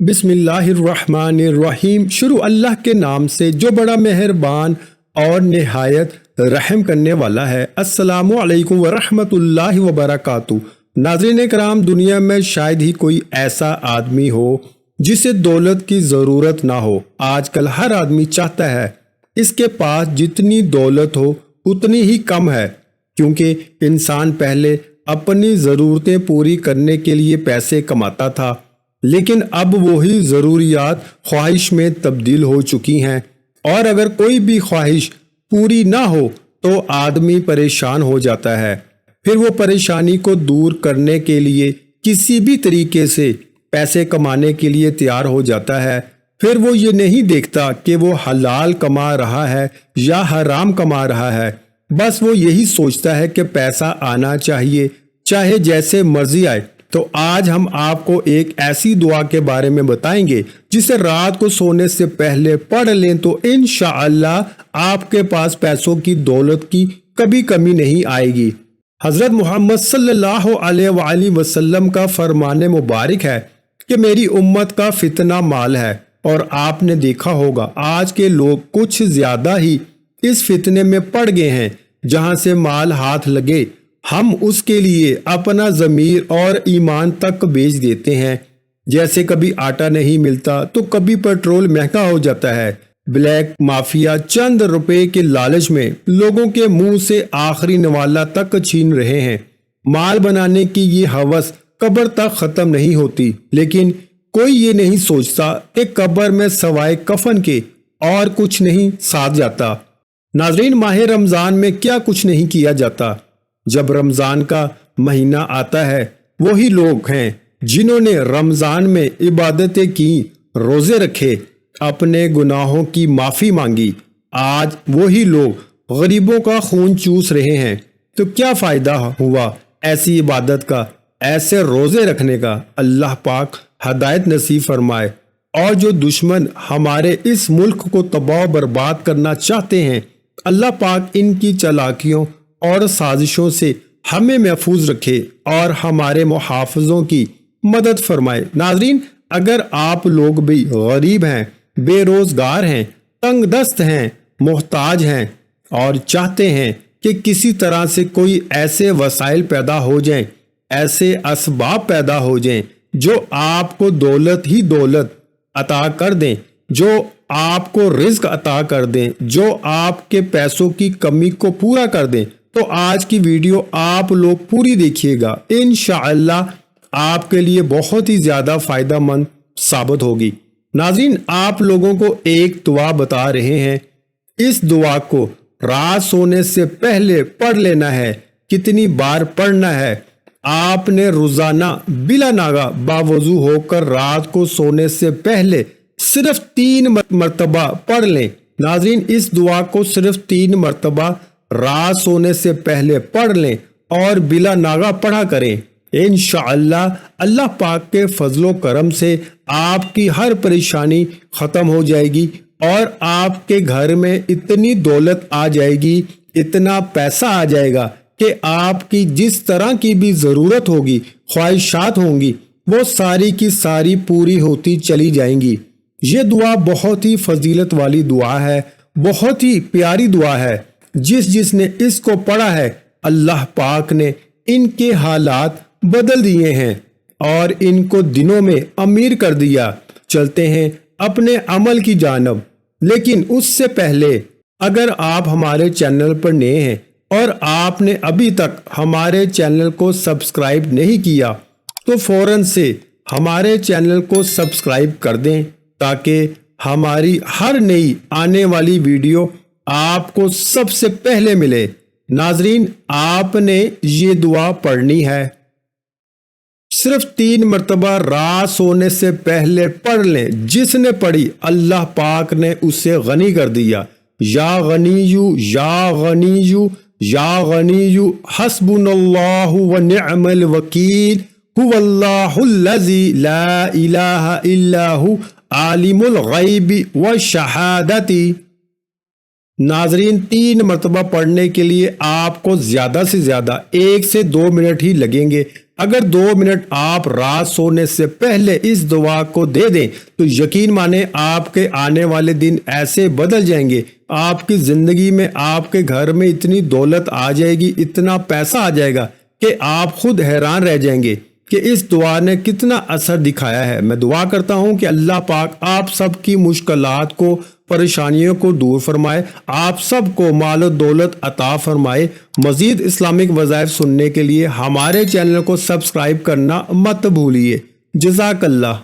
بسم اللہ الرحمن الرحیم۔ شروع اللہ کے نام سے جو بڑا مہربان اور نہایت رحم کرنے والا ہے۔ السلام علیکم ورحمۃ اللہ وبرکاتہ۔ ناظرین کرام، دنیا میں شاید ہی کوئی ایسا آدمی ہو جسے دولت کی ضرورت نہ ہو۔ آج کل ہر آدمی چاہتا ہے اس کے پاس جتنی دولت ہو اتنی ہی کم ہے، کیونکہ انسان پہلے اپنی ضرورتیں پوری کرنے کے لیے پیسے کماتا تھا، لیکن اب وہی ضروریات خواہش میں تبدیل ہو چکی ہیں، اور اگر کوئی بھی خواہش پوری نہ ہو تو آدمی پریشان ہو جاتا ہے۔ پھر وہ پریشانی کو دور کرنے کے لیے کسی بھی طریقے سے پیسے کمانے کے لیے تیار ہو جاتا ہے۔ پھر وہ یہ نہیں دیکھتا کہ وہ حلال کما رہا ہے یا حرام کما رہا ہے، بس وہ یہی سوچتا ہے کہ پیسہ آنا چاہیے، چاہے جیسے مرضی آئے۔ تو آج ہم آپ کو ایک ایسی دعا کے بارے میں بتائیں گے جسے رات کو سونے سے پہلے پڑھ لیں تو انشاءاللہ آپ کے پاس پیسوں کی دولت کی کبھی کمی نہیں آئے گی۔ حضرت محمد صلی اللہ علیہ وآلہ وسلم کا فرمان مبارک ہے کہ میری امت کا فتنہ مال ہے، اور آپ نے دیکھا ہوگا آج کے لوگ کچھ زیادہ ہی اس فتنے میں پڑ گئے ہیں۔ جہاں سے مال ہاتھ لگے ہم اس کے لیے اپنا ضمیر اور ایمان تک بیچ دیتے ہیں۔ جیسے کبھی آٹا نہیں ملتا تو کبھی پیٹرول مہنگا ہو جاتا ہے۔ بلیک مافیا چند روپے کے لالچ میں لوگوں کے منہ سے آخری نوالا تک چھین رہے ہیں۔ مال بنانے کی یہ ہوس قبر تک ختم نہیں ہوتی، لیکن کوئی یہ نہیں سوچتا کہ قبر میں سوائے کفن کے اور کچھ نہیں ساتھ جاتا۔ ناظرین، ماہ رمضان میں کیا کچھ نہیں کیا جاتا۔ جب رمضان کا مہینہ آتا ہے وہی لوگ ہیں جنہوں نے رمضان میں عبادتیں کی، روزے رکھے، اپنے گناہوں کی معافی مانگی۔ آج وہی لوگ غریبوں کا خون چوس رہے ہیں۔ تو کیا فائدہ ہوا ایسی عبادت کا، ایسے روزے رکھنے کا؟ اللہ پاک ہدایت نصیب فرمائے۔ اور جو دشمن ہمارے اس ملک کو تباہ و برباد کرنا چاہتے ہیں، اللہ پاک ان کی چالاکیوں اور سازشوں سے ہمیں محفوظ رکھے اور ہمارے محافظوں کی مدد فرمائے۔ ناظرین، اگر آپ لوگ بھی غریب ہیں، بے روزگار ہیں، تنگ دست ہیں، محتاج ہیں اور چاہتے ہیں کہ کسی طرح سے کوئی ایسے وسائل پیدا ہو جائیں، ایسے اسباب پیدا ہو جائیں جو آپ کو دولت ہی دولت عطا کر دیں، جو آپ کو رزق عطا کر دیں، جو آپ کے پیسوں کی کمی کو پورا کر دیں، تو آج کی ویڈیو آپ لوگ پوری دیکھیے گا۔ انشاءاللہ آپ کے لیے بہت ہی زیادہ فائدہ مند ثابت ہوگی۔ ناظرین، آپ لوگوں کو ایک دعا بتا رہے ہیں، اس دعا کو رات سونے سے پہلے پڑھ لینا ہے۔ کتنی بار پڑھنا ہے؟ آپ نے روزانہ بلا ناغہ باوضو ہو کر رات کو سونے سے پہلے صرف 3 مرتبہ پڑھ لیں۔ ناظرین، اس دعا کو صرف 3 مرتبہ رات سونے سے پہلے پڑھ لیں اور بلا ناغہ پڑھا کریں۔ انشاءاللہ اللہ پاک کے فضل و کرم سے آپ کی ہر پریشانی ختم ہو جائے گی، اور آپ کے گھر میں اتنی دولت آ جائے گی، اتنا پیسہ آ جائے گا کہ آپ کی جس طرح کی بھی ضرورت ہوگی، خواہشات ہوں گی، وہ ساری کی ساری پوری ہوتی چلی جائیں گی۔ یہ دعا بہت ہی فضیلت والی دعا ہے، بہت ہی پیاری دعا ہے۔ جس نے اس کو پڑھا ہے، اللہ پاک نے ان کے حالات بدل دیے ہیں اور ان کو دنوں میں امیر کر دیا۔ چلتے ہیں اپنے عمل کی جانب، لیکن اس سے پہلے اگر آپ ہمارے چینل پر نئے ہیں اور آپ نے ابھی تک ہمارے چینل کو سبسکرائب نہیں کیا تو فوراً سے ہمارے چینل کو سبسکرائب کر دیں، تاکہ ہماری ہر نئی آنے والی ویڈیو آپ کو سب سے پہلے ملے۔ ناظرین، آپ نے یہ دعا پڑھنی ہے، صرف 3 مرتبہ رات سونے سے پہلے پڑھ لیں۔ جس نے پڑھی اللہ پاک نے اسے غنی کر دیا۔ یا غنیو یا غنیو یا غنیو حسبنا اللہ ونعم الوکیل هو اللہ الذی لا الہ الا هو عالم الغیب والشہادۃ۔ ناظرین، 3 مرتبہ پڑھنے کے لیے آپ کو زیادہ سے زیادہ 1 سے 2 منٹ ہی لگیں گے۔ اگر 2 منٹ آپ رات سونے سے پہلے اس دعا کو دے دیں تو یقین مانیں آپ کے آنے والے دن ایسے بدل جائیں گے، آپ کی زندگی میں آپ کے گھر میں اتنی دولت آ جائے گی، اتنا پیسہ آ جائے گا کہ آپ خود حیران رہ جائیں گے کہ اس دعا نے کتنا اثر دکھایا ہے۔ میں دعا کرتا ہوں کہ اللہ پاک آپ سب کی مشکلات کو، پریشانیوں کو دور فرمائے، آپ سب کو مال و دولت عطا فرمائے۔ مزید اسلامک وظائف سننے کے لیے ہمارے چینل کو سبسکرائب کرنا مت بھولیے۔ جزاک اللہ۔